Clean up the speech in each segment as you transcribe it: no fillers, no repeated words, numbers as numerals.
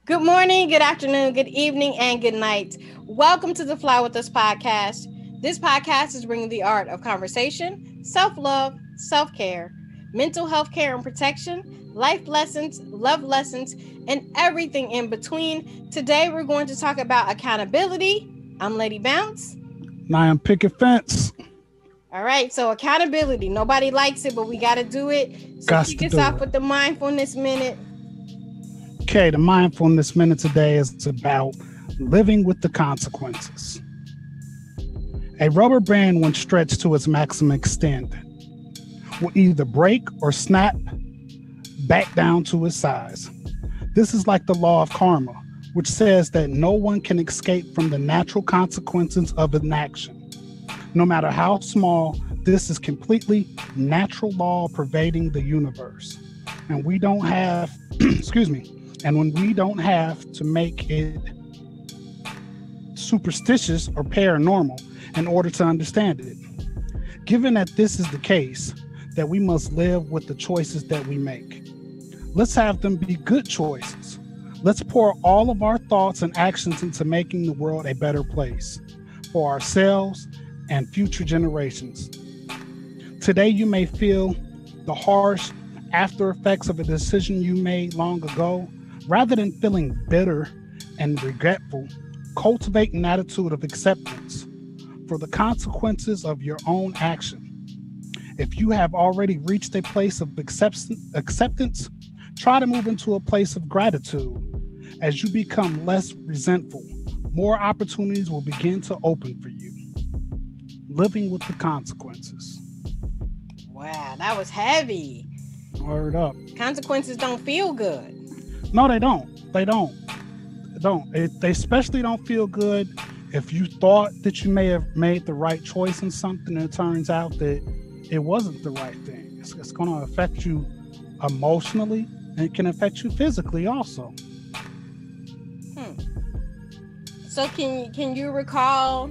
Good morning, good afternoon, good evening, and good night. Welcome to the Fly With Us podcast. This podcast is bringing the art of conversation, self-love, self-care, mental health care and protection, life lessons, love lessons, and everything in between. Today, we're going to talk about accountability. I'm Lady Bounce. And I am Picket Fence. All right, so accountability. Nobody likes it, but we got to do it. So kick us off with the Mindfulness Minute. Okay, the Mindfulness Minute today is about living with the consequences. A rubber band, when stretched to its maximum extent, will either break or snap back down to its size. This is like the law of karma, which says that no one can escape from the natural consequences of an action. No matter how small, this is completely natural law pervading the universe. And we don't have, and when we don't have to make it superstitious or paranormal in order to understand it. Given that this is the case, that we must live with the choices that we make. Let's have them be good choices. Let's pour all of our thoughts and actions into making the world a better place for ourselves and future generations. Today, you may feel the harsh after effects of a decision you made long ago. Rather than feeling bitter and regretful, cultivate an attitude of acceptance for the consequences of your own action. If you have already reached a place of acceptance, try to move into a place of gratitude. As you become less resentful, more opportunities will begin to open for you. Living with the consequences. Wow, that was heavy. Word up. Consequences don't feel good. No, they don't. They especially don't feel good if you thought that you may have made the right choice in something and it turns out that it wasn't the right thing. It's going to affect you emotionally and it can affect you physically also. So can you recall,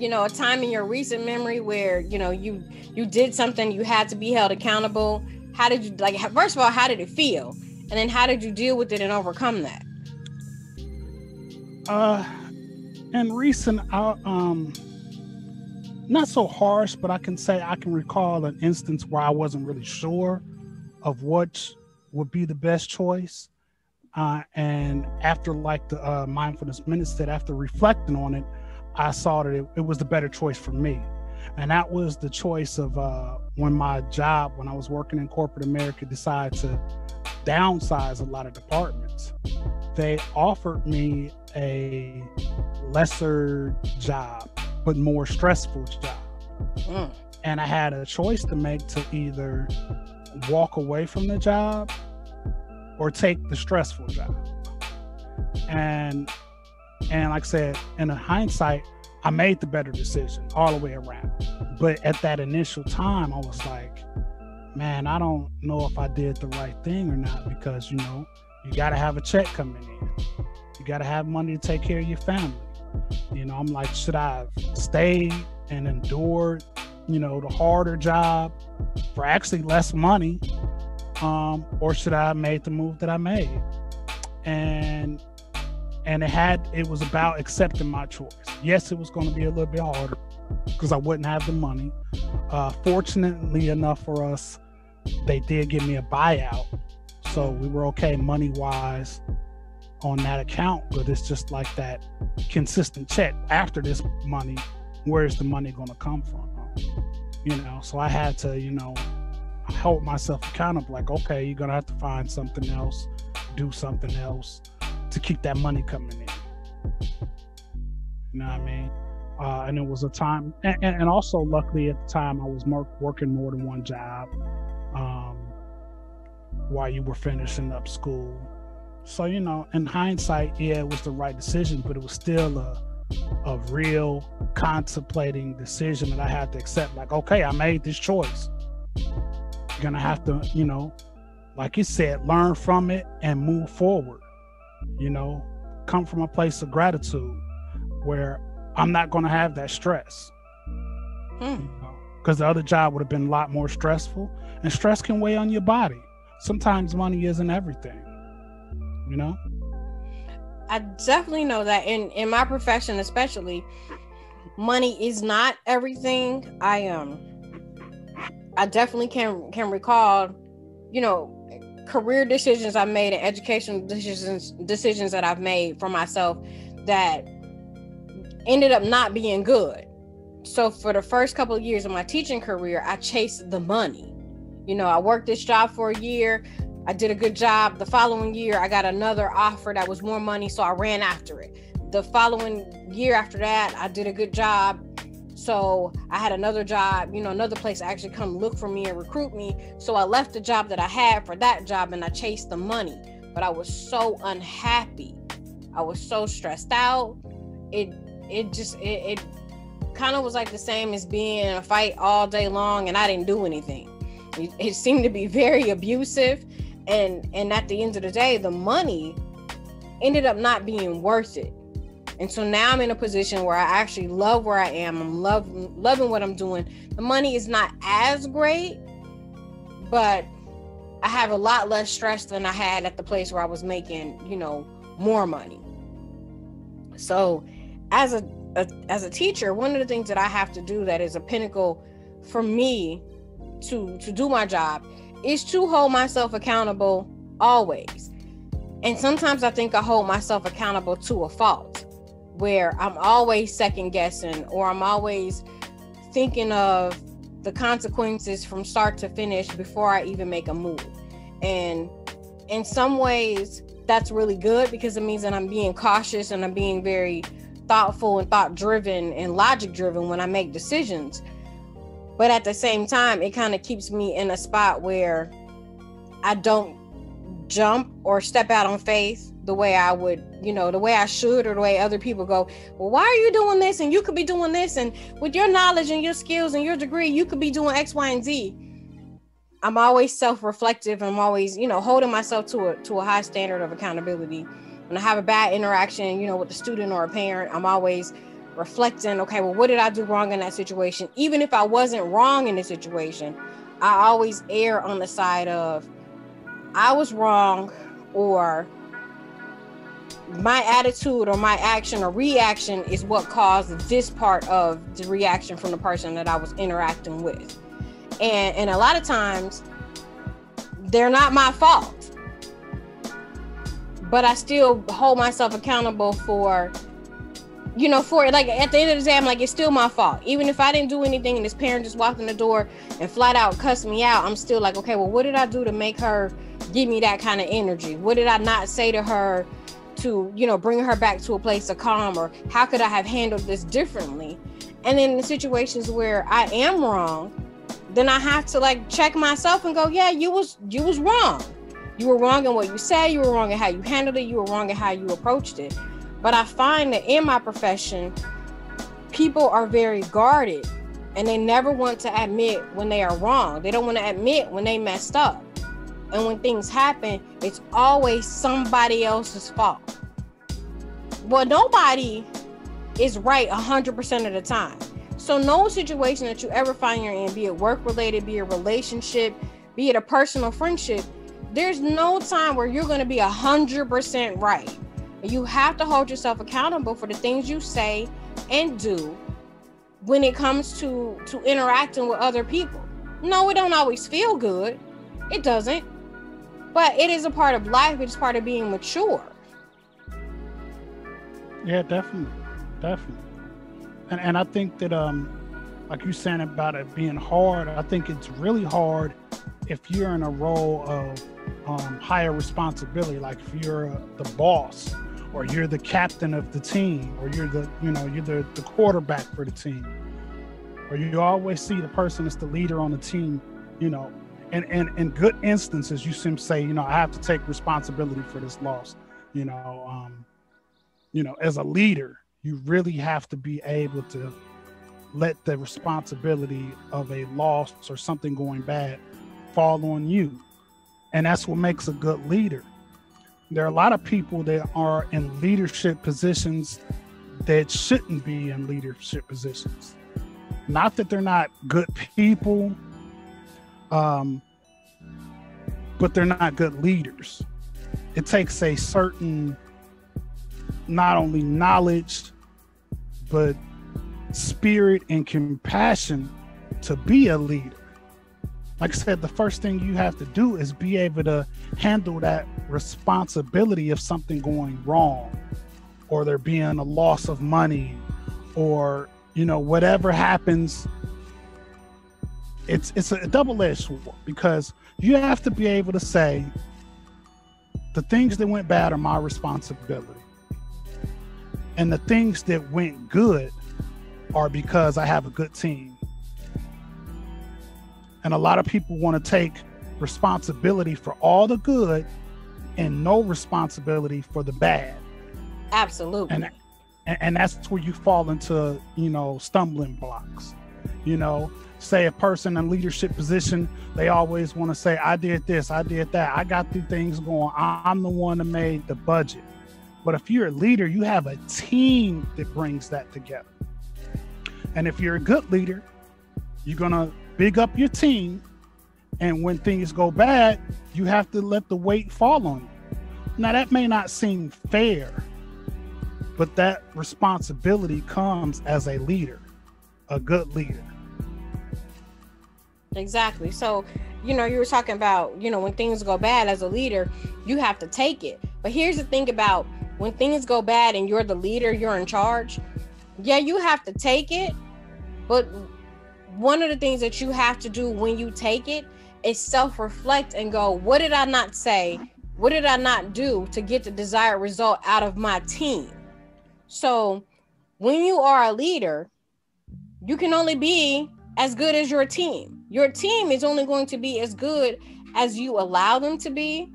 a time in your recent memory where, you did something, you had to be held accountable? How did you, first of all, how did it feel? And then how did you deal with it and overcome that? In recent, not so harsh, but I can recall an instance where I wasn't really sure of what would be the best choice. And after the Mindfulness Minute said, after reflecting on it, I saw that it was the better choice for me. And that was the choice of when I was working in corporate America, decided to downsize a lot of departments. They offered me a lesser job, but more stressful job. And I had a choice to make to either walk away from the job or take the stressful job. And like I said, in hindsight, I made the better decision all the way around. But at that initial time, I was like, man, I don't know if I did the right thing or not, because, you got to have a check coming in. You got to have money to take care of your family. I'm like, should I have stayed and endured, the harder job for actually less money? Or should I have made the move that I made? And it was about accepting my choice. Yes, it was going to be a little bit harder because I wouldn't have the money. Fortunately enough for us, they did give me a buyout. So we were okay money-wise on that account, but it's just like that consistent check. After this money, where's the money going to come from? So I had to, hold myself accountable. Like, okay, you're going to have to find something else, do something else to keep that money coming in. You know what I mean? And it was a time, and also luckily at the time I was working more than one job while you were finishing up school. So, in hindsight, yeah, it was the right decision, but it was still a real contemplating decision that I had to accept. Like, okay, I made this choice. You're gonna have to, like you said, learn from it and move forward. Come from a place of gratitude where I'm not going to have that stress. Because the other job would have been a lot more stressful, and stress can weigh on your body. Sometimes money isn't everything, I definitely know that in my profession, especially, money is not everything. I definitely can recall, you know, career decisions I've made and educational decisions that I've made for myself that ended up not being good. So for the first couple of years of my teaching career, I chased the money. You know, I worked this job for a year. I did a good job. The following year, I got another offer that was more money, so I ran after it. The following year after that, I did a good job. So I had another job, you know, another place actually come look for me and recruit me. So I left the job that I had for that job and I chased the money. But I was so unhappy. I was so stressed out. It kind of was like the same as being in a fight all day long and I didn't do anything. It seemed to be very abusive. And at the end of the day, the money ended up not being worth it. And so now I'm in a position where I actually love where I am. I'm loving what I'm doing. The money is not as great, but I have a lot less stress than I had at the place where I was making, you know, more money. So as a teacher, one of the things that I have to do that is a pinnacle for me to do my job is to hold myself accountable always. And sometimes I think I hold myself accountable to a fault, where I'm always second guessing, or I'm always thinking of the consequences from start to finish before I even make a move. And in some ways, that's really good because it means that I'm being cautious and I'm being very thoughtful and thought-driven and logic-driven when I make decisions. But at the same time, it kind of keeps me in a spot where I don't jump or step out on faith the way I would, you know, the way I should, or the way other people go, well, why are you doing this? And you could be doing this. And with your knowledge and your skills and your degree, you could be doing X, Y, and Z. I'm always self-reflective. I'm always, you know, holding myself to a high standard of accountability. When I have a bad interaction, you know, with a student or a parent, I'm always reflecting, okay, well, what did I do wrong in that situation? Even if I wasn't wrong in the situation, I always err on the side of I was wrong, or my attitude or my action or reaction is what caused this part of the reaction from the person that I was interacting with. And a lot of times they're not my fault, but I still hold myself accountable for, you know, for like at the end of the day, I'm like, it's still my fault. Even if I didn't do anything and this parent just walked in the door and flat out cussed me out, I'm still like, okay, well, what did I do to make her give me that kind of energy? What did I not say to her to, you know, bring her back to a place of calm? Or how could I have handled this differently? And then in the situations where I am wrong, then I have to like check myself and go, yeah, you was wrong. You were wrong in what you said. You were wrong in how you handled it. You were wrong in how you approached it. But I find that in my profession, people are very guarded and they never want to admit when they are wrong. They don't want to admit when they messed up. And when things happen, it's always somebody else's fault. Well, nobody is right 100% of the time. So no situation that you ever find you're in, be it work-related, be it a relationship, be it a personal friendship, there's no time where you're going to be 100% right. You have to hold yourself accountable for the things you say and do when it comes to interacting with other people. No, it don't always feel good. It doesn't. But it is a part of life. It's part of being mature. Yeah, definitely. And I think that like you saying about it being hard, I think it's really hard if you're in a role of higher responsibility, like if you're the boss, or you're the captain of the team, or you're the quarterback for the team, or you always see the person that's the leader on the team, you know, and in good instances, you seem to say, you know, I have to take responsibility for this loss. You know, as a leader, you really have to be able to let the responsibility of a loss or something going bad fall on you. And that's what makes a good leader. There are a lot of people that are in leadership positions that shouldn't be in leadership positions. Not that they're not good people, but they're not good leaders. It takes a certain not only knowledge, but spirit and compassion to be a leader. Like I said, the first thing you have to do is be able to handle that responsibility of something going wrong, or there being a loss of money, or, you know, whatever happens. It's a double-edged sword, because you have to be able to say the things that went bad are my responsibility, and the things that went good are because I have a good team. And a lot of people want to take responsibility for all the good and no responsibility for the bad. Absolutely. And that's where you fall into, you know, stumbling blocks. You know, say a person in leadership position, they always want to say, I did this, I did that, I got the things going, I'm the one that made the budget. But if you're a leader, you have a team that brings that together. And if you're a good leader, you're going to big up your team. And when things go bad, you have to let the weight fall on you. Now, that may not seem fair, but that responsibility comes as a leader, a good leader. Exactly. So, you know, you were talking about, you know, when things go bad as a leader, you have to take it. But here's the thing about when things go bad and you're the leader, you're in charge. Yeah, you have to take it. But one of the things that you have to do when you take it is self-reflect and go, what did I not say? What did I not do to get the desired result out of my team? So when you are a leader, you can only be as good as your team. Your team is only going to be as good as you allow them to be.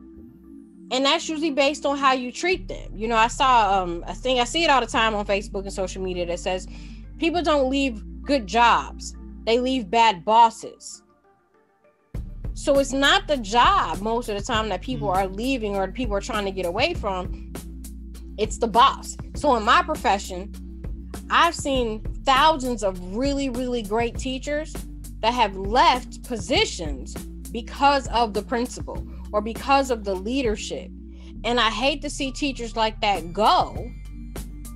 And that's usually based on how you treat them. You know, I saw a thing, I see it all the time on Facebook and social media that says people don't leave good jobs. They leave bad bosses. So it's not the job most of the time that people are leaving or people are trying to get away from. It's the boss. So in my profession, I've seen thousands of really, really great teachers that have left positions because of the principal or because of the leadership. And I hate to see teachers like that go,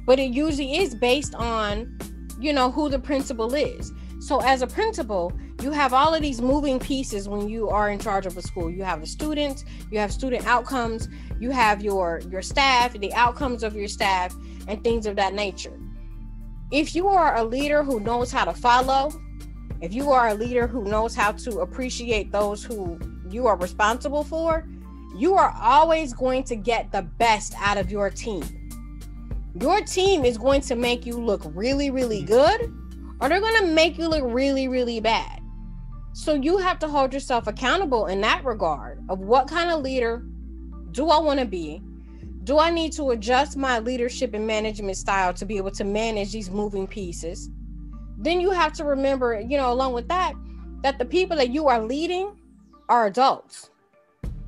but it usually is based on, you know, who the principal is. So as a principal, you have all of these moving pieces when you are in charge of a school. You have the students, you have student outcomes, you have your staff, the outcomes of your staff, and things of that nature. If you are a leader who knows how to follow, if you are a leader who knows how to appreciate those who you are responsible for, you are always going to get the best out of your team. Your team is going to make you look really, really good, or they're going to make you look really, really bad. So you have to hold yourself accountable in that regard of what kind of leader do I want to be? Do I need to adjust my leadership and management style to be able to manage these moving pieces? Then you have to remember, you know, along with that, that the people that you are leading are adults,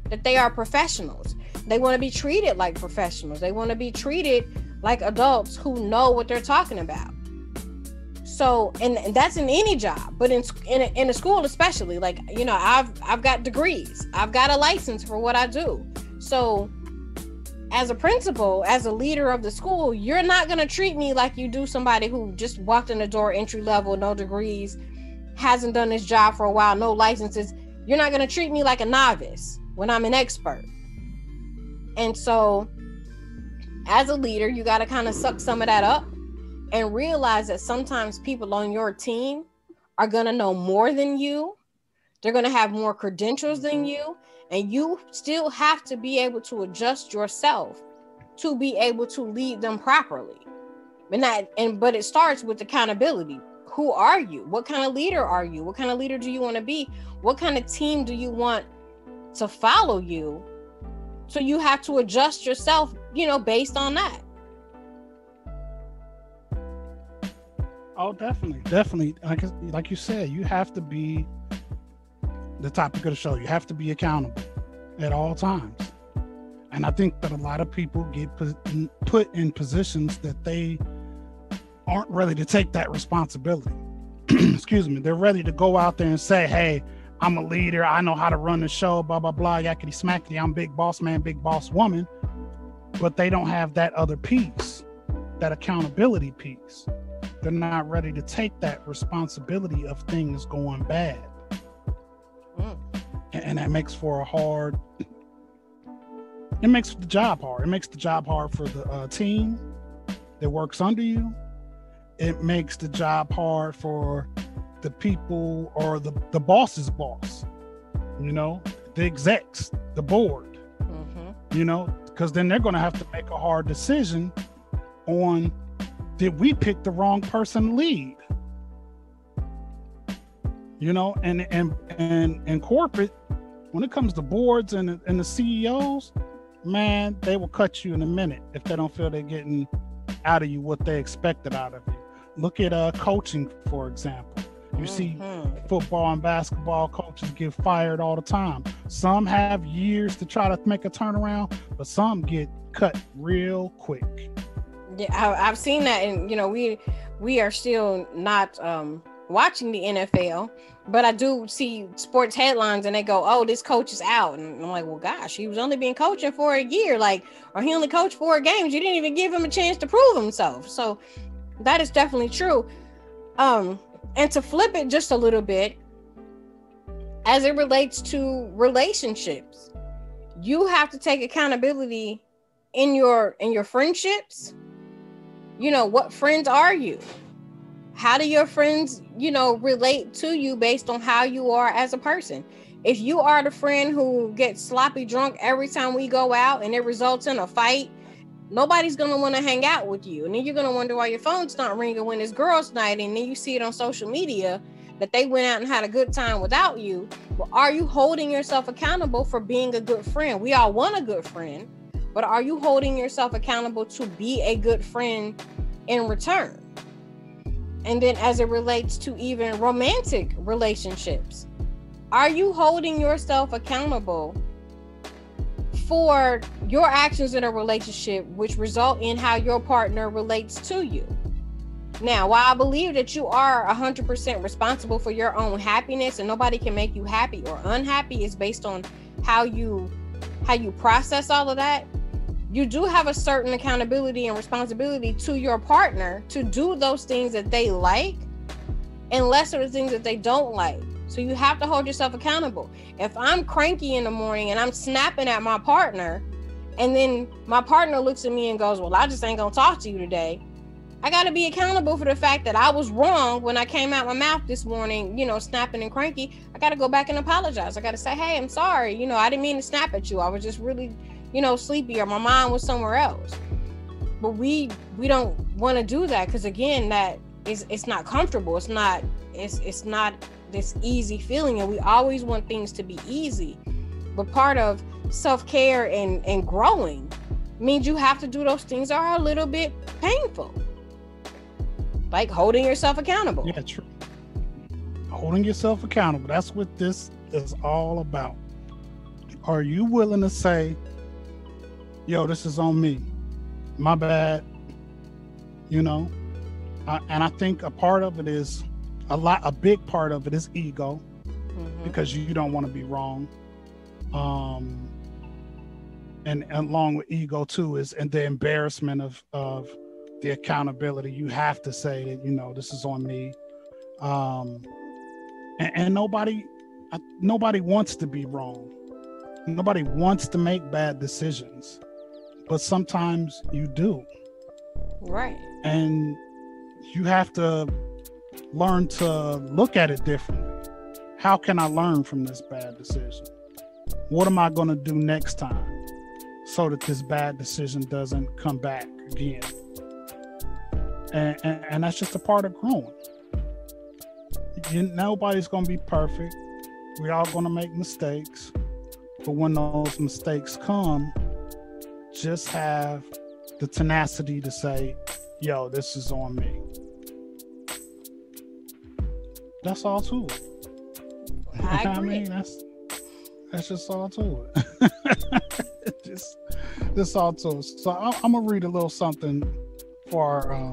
that they are professionals. They want to be treated like professionals. They want to be treated like adults who know what they're talking about. So, and that's in any job, but in a school especially, like, you know, I've got degrees, I've got a license for what I do. So as a principal, as a leader of the school, you're not going to treat me like you do somebody who just walked in the door, entry level, no degrees, hasn't done this job for a while, no licenses. You're not going to treat me like a novice when I'm an expert. And so as a leader, you got to kind of suck some of that up and realize that sometimes people on your team are going to know more than you. They're going to have more credentials than you. And you still have to be able to adjust yourself to be able to lead them properly. But it starts with accountability. Who are you? What kind of leader are you? What kind of leader do you want to be? What kind of team do you want to follow you? So you have to adjust yourself, you know, based on that. Oh, definitely. Like you said, you have to be the topic of the show. You have to be accountable at all times. And I think that a lot of people get put in positions that they aren't ready to take that responsibility. Excuse me. They're ready to go out there and say, hey, I'm a leader. I know how to run the show, blah, blah, blah, yakety smackety. I'm big boss man, big boss woman. But they don't have that other piece. that accountability piece. They're not ready to take that responsibility of things going bad. And that makes for it makes the job hard. It makes the job hard for the team that works under you. It makes the job hard for the people or the boss's boss, the execs, the board, because then they're going to have to make a hard decision on, did we pick the wrong person to lead? And corporate, when it comes to boards and the CEOs, man, they will cut you in a minute if they don't feel they're getting out of you what they expected out of you. Look at coaching, for example. You see football and basketball coaches get fired all the time. Some have years to try to make a turnaround, but some get cut real quick. Yeah, I've seen that, and we are still not watching the NFL, but I do see sports headlines and they go, "Oh, this coach is out," and I'm like, "Well, gosh, he was only been coaching for a year, or he only coached 4 games. You didn't even give him a chance to prove himself." So that is definitely true. And to flip it just a little bit, as it relates to relationships, you have to take accountability in your friendships. What friends are you? How do your friends, relate to you based on how you are as a person? If you are the friend who gets sloppy drunk every time we go out and it results in a fight, nobody's going to want to hang out with you. And then you're going to wonder why your phone's not ringing when it's girls' night. And then you see it on social media that they went out and had a good time without you. Well, are you holding yourself accountable for being a good friend? We all want a good friend, but are you holding yourself accountable to be a good friend in return? And then as it relates to even romantic relationships, are you holding yourself accountable for your actions in a relationship which result in how your partner relates to you? Now, while I believe that you are 100% responsible for your own happiness and nobody can make you happy or unhappy, is based on how you process all of that, you do have a certain accountability and responsibility to your partner to do those things that they like and less of the things that they don't like. So you have to hold yourself accountable. If I'm cranky in the morning and I'm snapping at my partner, and then my partner looks at me and goes, "Well, I just ain't gonna talk to you today," I got to be accountable for the fact that I was wrong when I came out my mouth this morning, snapping and cranky. I got to go back and apologize. I got to say, "Hey, I'm sorry. I didn't mean to snap at you. I was just really, sleepy, or my mind was somewhere else." But we don't want to do that, because again, it's not comfortable. It's not this easy feeling, and we always want things to be easy. But part of self-care and growing means you have to do those things that are a little bit painful, like holding yourself accountable. Yeah, true. Holding yourself accountable. That's what this is all about. Are you willing to say, "Yo, this is on me. My bad." And I think a part of it is a big part of it is ego, because you don't want to be wrong. And along with ego too and the embarrassment of the accountability. You have to say that, this is on me. And nobody wants to be wrong. Nobody wants to make bad decisions, but sometimes you do. Right. And you have to learn to look at it differently. How can I learn from this bad decision? What am I going to do next time so that this bad decision doesn't come back again? And that's just a part of growing. Nobody's going to be perfect. We're all going to make mistakes. But when those mistakes come, just have the tenacity to say, "Yo, this is on me." That's all to it. I agree. That's just all to it. just all to it. So I'm gonna read a little something for our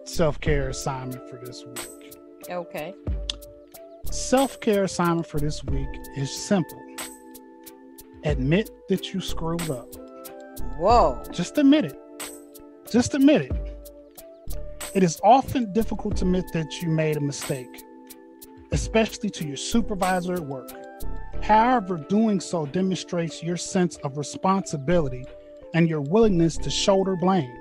self-care assignment for this week. Okay. Self-care assignment for this week is simple. Admit that you screwed up. Whoa. Just admit it. Just admit it. It is often difficult to admit that you made a mistake, especially to your supervisor at work. However, doing so demonstrates your sense of responsibility and your willingness to shoulder blame.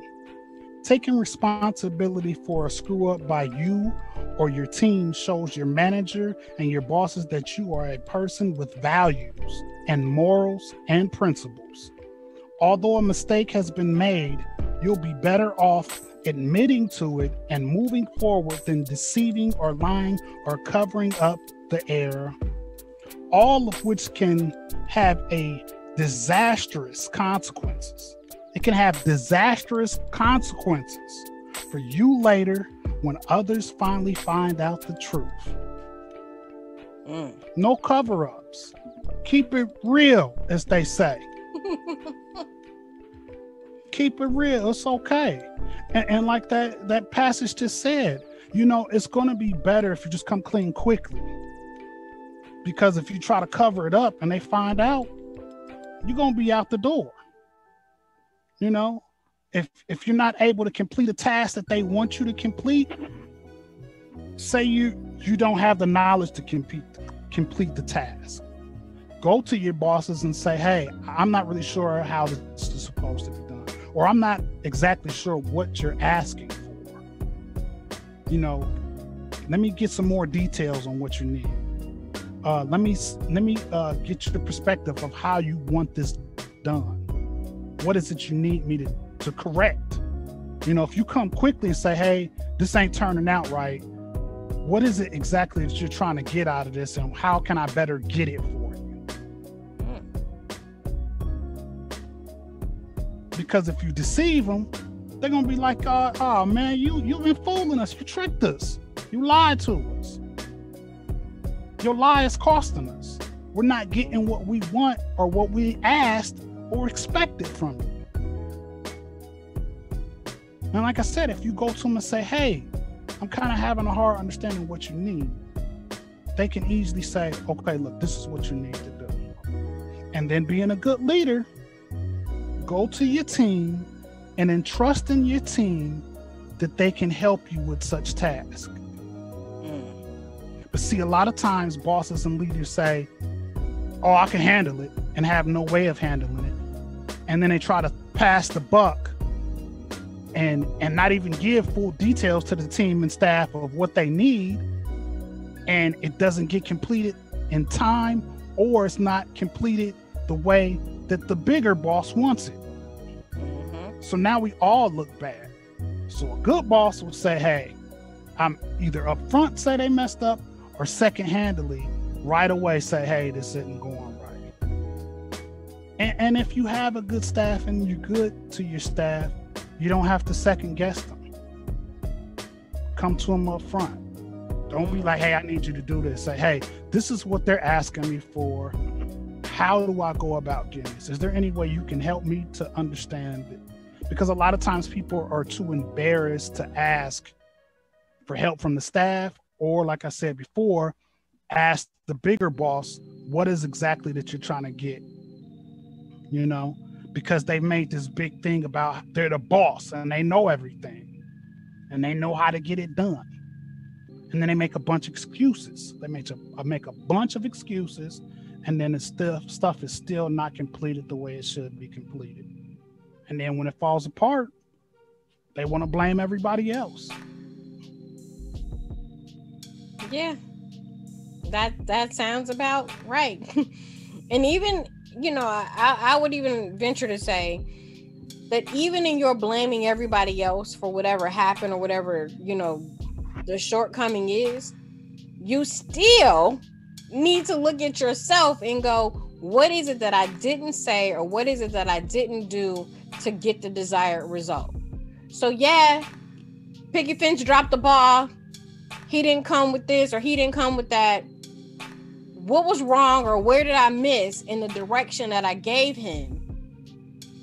Taking responsibility for a screw up by you or your team shows your manager and your bosses that you are a person with values and morals and principles. Although a mistake has been made, you'll be better off admitting to it and moving forward than deceiving or lying or covering up the error, all of which can have a disastrous consequences. It can have disastrous consequences for you later when others finally find out the truth. No cover-ups. Keep it real, as they say. Keep it real. It's okay. And like that passage just said, it's going to be better if you just come clean quickly. Because if you try to cover it up and they find out, you're going to be out the door. If you're not able to complete a task that they want you to complete, say you don't have the knowledge to complete the task. Go to your bosses and say, hey, I'm not really sure how this is supposed to be done, or I'm not exactly sure what you're asking for. Let me get some more details on what you need. Let me get you the perspective of how you want this done. What is it you need me to correct? If you come quickly and say, hey, this ain't turning out right, what is it exactly that you're trying to get out of this, and how can I better get it for you? Because if you deceive them, they're going to be like, oh man, you've been fooling us. You tricked us. You lied to us. Your lie is costing us. We're not getting what we want or what we asked or expected from you. And like I said, if you go to them and say, hey, I'm kind of having a hard understanding what you need, they can easily say, okay, look, this is what you need to do. And then being a good leader, go to your team and entrust in your team that they can help you with such tasks. But see, a lot of times bosses and leaders say, oh, I can handle it, and have no way of handling it. And then they try to pass the buck and not even give full details to the team and staff of what they need. And it doesn't get completed in time, or it's not completed the way that the bigger boss wants it. So now we all look bad. So a good boss would say, hey, I'm either up front say they messed up, or second-handedly right away say, hey, this isn't going right. And if you have a good staff and you're good to your staff, you don't have to second guess them. Come to them up front. Don't be like, hey, I need you to do this. Say, hey, this is what they're asking me for. How do I go about getting this? Is there any way you can help me to understand it? Because a lot of times people are too embarrassed to ask for help from the staff, or like I said before, ask the bigger boss, what is exactly that you're trying to get? Because they've made this big thing about they're the boss and they know everything and they know how to get it done. And then they make a bunch of excuses. They make a bunch of excuses, and then stuff is still not completed the way it should be completed. And then when it falls apart, they want to blame everybody else. Yeah, that sounds about right. And even, I would even venture to say that even in your blaming everybody else for whatever happened or whatever, the shortcoming is, you still need to look at yourself and go, what is it that I didn't say, or what is it that I didn't do to get the desired result? So yeah, Picket Fence dropped the ball. He didn't come with this, or he didn't come with that. What was wrong, or where did I miss in the direction that I gave him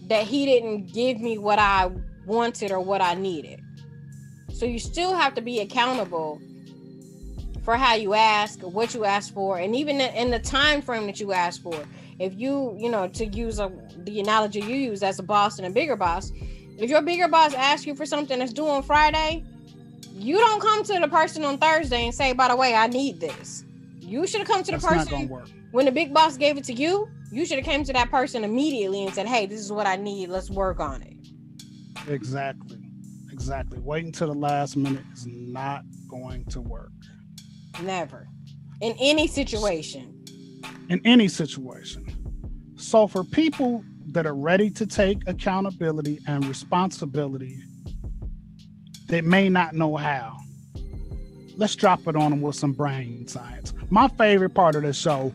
that he didn't give me what I wanted or what I needed? So you still have to be accountable for how you ask, or what you ask for, and even in the time frame that you ask for. If you to use the analogy you use as a boss and a bigger boss, if your bigger boss asks you for something that's due on Friday, You don't come to the person on Thursday and say, by the way, I need this. You should have come to the person. That's not gonna work. When the big boss gave it to you, you should have came to that person immediately and said, hey, this is what I need. Let's work on it. Exactly. Waiting till the last minute is not going to work. Never. In any situation. So for people that are ready to take accountability and responsibility, they may not know how. Let's drop it on them with some brain science. My favorite part of the show.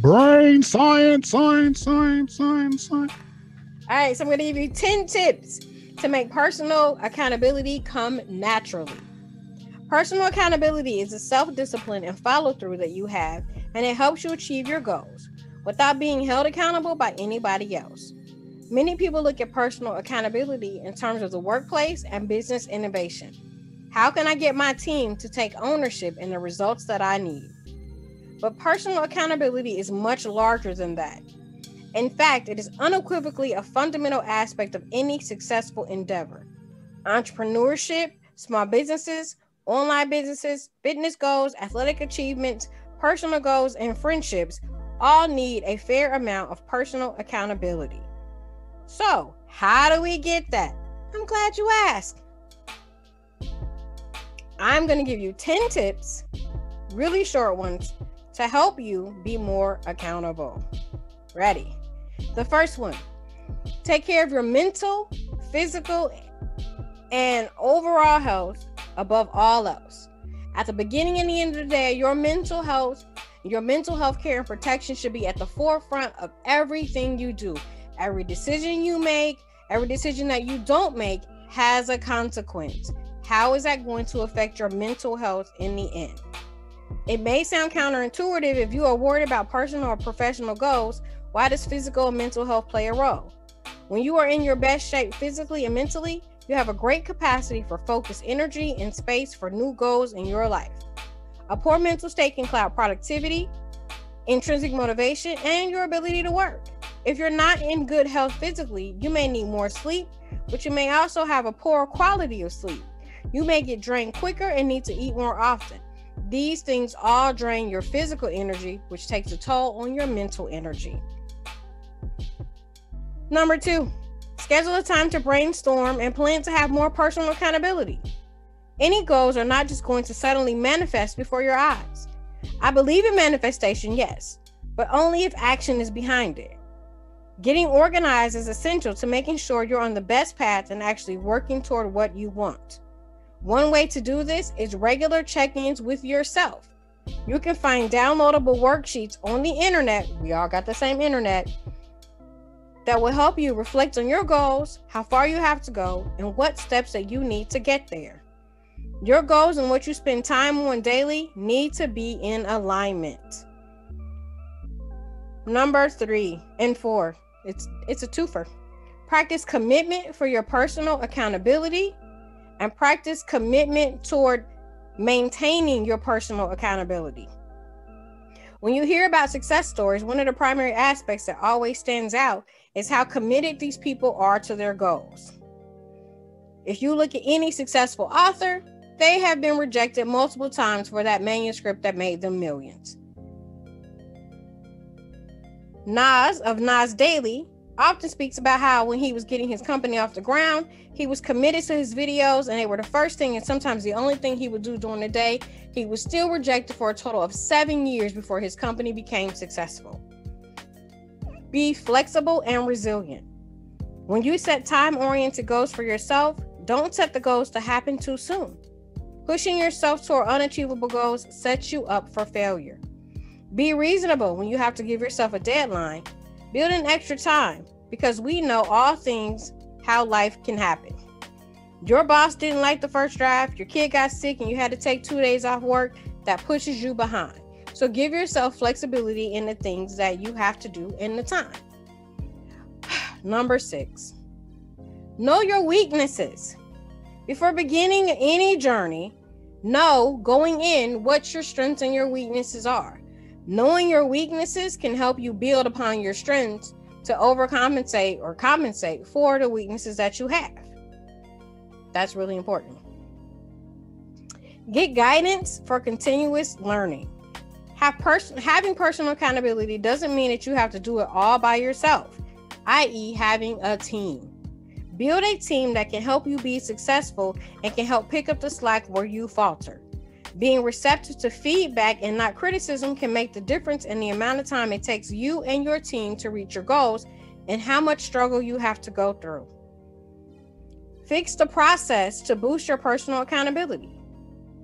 Brain science. All right, so I'm going to give you 10 tips to make personal accountability come naturally. Personal accountability is a self-discipline and follow-through that you have, and it helps you achieve your goals without being held accountable by anybody else. Many people look at personal accountability in terms of the workplace and business innovation. How can I get my team to take ownership in the results that I need? But personal accountability is much larger than that. In fact, it is unequivocally a fundamental aspect of any successful endeavor. Entrepreneurship, small businesses, online businesses, fitness goals, athletic achievements, personal goals, and friendships all need a fair amount of personal accountability. So, how do we get that? I'm glad you asked. I'm going to give you 10 tips, really short ones, to help you be more accountable. Ready? The first one, take care of your mental, physical, and overall health above all else. At the beginning and the end of the day, your mental health care and protection should be at the forefront of everything you do. Every decision you make, every decision that you don't make has a consequence. How is that going to affect your mental health in the end? It may sound counterintuitive if you are worried about personal or professional goals. Why does physical and mental health play a role? When you are in your best shape physically and mentally, you have a great capacity for focused energy and space for new goals in your life. A poor mental state can cloud productivity, intrinsic motivation, and your ability to work. If you're not in good health physically, you may need more sleep, but you may also have a poor quality of sleep. You may get drained quicker and need to eat more often. These things all drain your physical energy, which takes a toll on your mental energy. Number 2, schedule a time to brainstorm and plan to have more personal accountability. Any goals are not just going to suddenly manifest before your eyes. I believe in manifestation, yes, but only if action is behind it. Getting organized is essential to making sure you're on the best path and actually working toward what you want. One way to do this is regular check-ins with yourself. You can find downloadable worksheets on the internet, we all got the same internet, that will help you reflect on your goals, how far you have to go, and what steps that you need to get there. Your goals and what you spend time on daily need to be in alignment. Number 3 and 4, it's a twofer. Practice commitment for your personal accountability and practice commitment toward maintaining your personal accountability. When you hear about success stories, one of the primary aspects that always stands out is how committed these people are to their goals. If you look at any successful author, they have been rejected multiple times for that manuscript that made them millions. Nas of Nas Daily often speaks about how when he was getting his company off the ground, he was committed to his videos and they were the first thing and sometimes the only thing he would do during the day. He was still rejected for a total of 7 years before his company became successful. Be flexible and resilient. When you set time-oriented goals for yourself, don't set the goals to happen too soon. Pushing yourself toward unachievable goals sets you up for failure. Be reasonable when you have to give yourself a deadline. Build in extra time because we know all things how life can happen. Your boss didn't like the first draft, your kid got sick and you had to take 2 days off work, that pushes you behind. So give yourself flexibility in the things that you have to do in the time. Number 6, know your weaknesses. Before beginning any journey, know going in what your strengths and your weaknesses are. Knowing your weaknesses can help you build upon your strengths to overcompensate or compensate for the weaknesses that you have. That's really important. Get guidance for continuous learning. Having personal accountability doesn't mean that you have to do it all by yourself, i.e., having a team. Build a team that can help you be successful and can help pick up the slack where you falter. Being receptive to feedback and not criticism can make the difference in the amount of time it takes you and your team to reach your goals and how much struggle you have to go through. Fix the process to boost your personal accountability.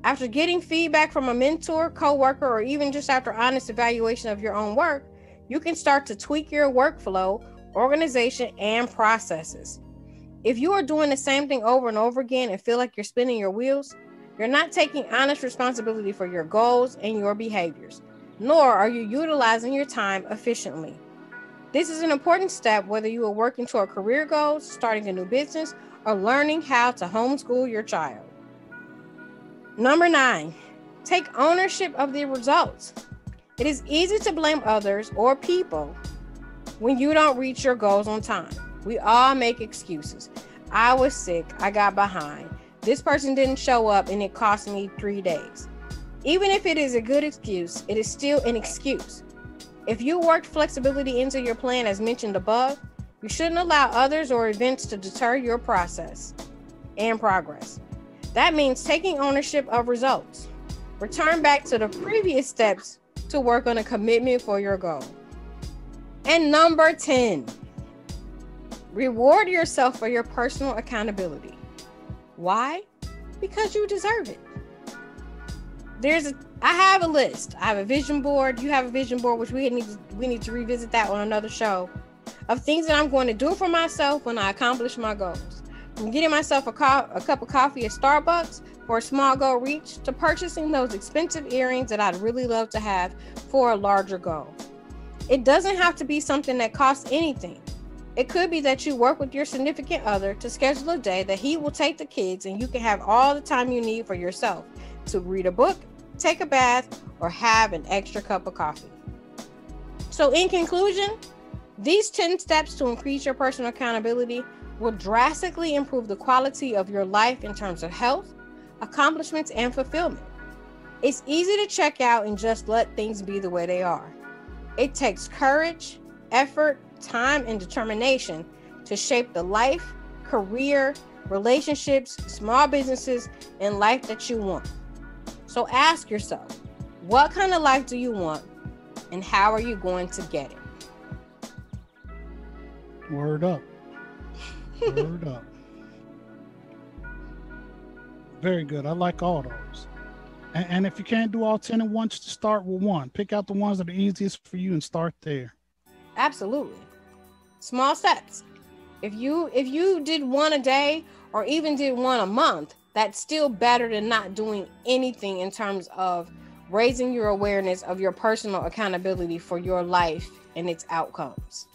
After getting feedback from a mentor, coworker, or even just after honest evaluation of your own work, you can start to tweak your workflow, organization, and processes. If you are doing the same thing over and over again and feel like you're spinning your wheels, you're not taking honest responsibility for your goals and your behaviors, nor are you utilizing your time efficiently. This is an important step whether you are working toward career goals, starting a new business, or learning how to homeschool your child. Number 9, take ownership of the results. It is easy to blame others or people when you don't reach your goals on time. We all make excuses. I was sick. I got behind. This person didn't show up and it cost me 3 days. Even if it is a good excuse, it is still an excuse. If you worked flexibility into your plan as mentioned above, you shouldn't allow others or events to deter your process and progress. That means taking ownership of results. Return back to the previous steps to work on a commitment for your goal. And number 10, reward yourself for your personal accountability. Why? Because you deserve it. I have a list. I have a vision board. You have a vision board, which we need to revisit that on another show, of things that I'm going to do for myself when I accomplish my goals. From getting myself a cup of coffee at Starbucks for a small goal reach to purchasing those expensive earrings that I'd really love to have for a larger goal. It doesn't have to be something that costs anything. It could be that you work with your significant other to schedule a day that he will take the kids and you can have all the time you need for yourself to read a book, take a bath, or have an extra cup of coffee. So in conclusion, these 10 steps to increase your personal accountability will drastically improve the quality of your life in terms of health, accomplishments, and fulfillment. It's easy to check out and just let things be the way they are. It takes courage, effort, time, and determination to shape the life, career, relationships, small businesses, and life that you want. So ask yourself, what kind of life do you want, and how are you going to get it? Word up. Word up. Very good. I like all those. And if you can't do all 10 at once, just start with one. Pick out the ones that are easiest for you and start there. Absolutely. Small steps. If you did one a day or even did one a month, that's still better than not doing anything in terms of raising your awareness of your personal accountability for your life and its outcomes.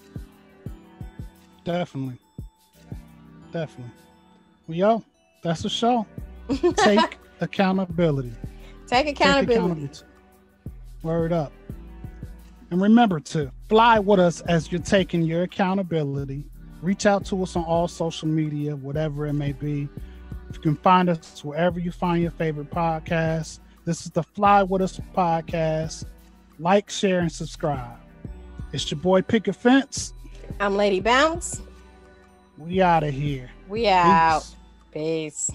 Definitely. Well, yo, that's the show. Take accountability. Take accountability. Word up. And remember to fly with us as you're taking your accountability. Reach out to us on all social media, whatever it may be. You can find us wherever you find your favorite podcasts. This is the Fly With Us podcast. Like, share, and subscribe. It's your boy Picket Fence. I'm Lady Bounce. We out of here. We out. Peace.